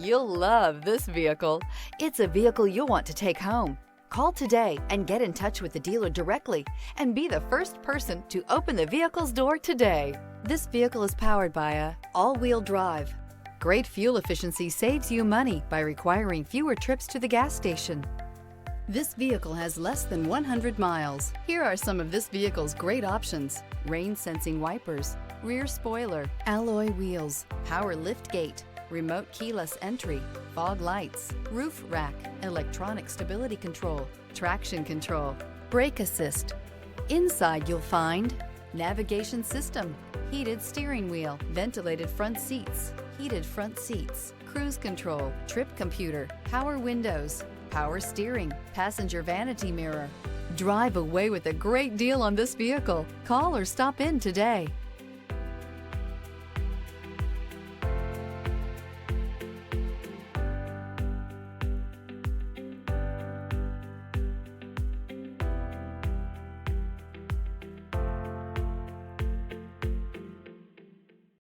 You'll love this vehicle. It's a vehicle you'll want to take home. Call today and get in touch with the dealer directly and be the first person to open the vehicle's door today. This vehicle is powered by a all-wheel drive. Great fuel efficiency saves you money by requiring fewer trips to the gas station. This vehicle has less than 100 miles. Here are some of this vehicle's great options: rain-sensing wipers, rear spoiler, alloy wheels, power liftgate, remote keyless entry, fog lights, roof rack, electronic stability control, traction control, brake assist. Inside you'll find navigation system, heated steering wheel, ventilated front seats, heated front seats, cruise control, trip computer, power windows, power steering, passenger vanity mirror. Drive away with a great deal on this vehicle. Call or stop in today.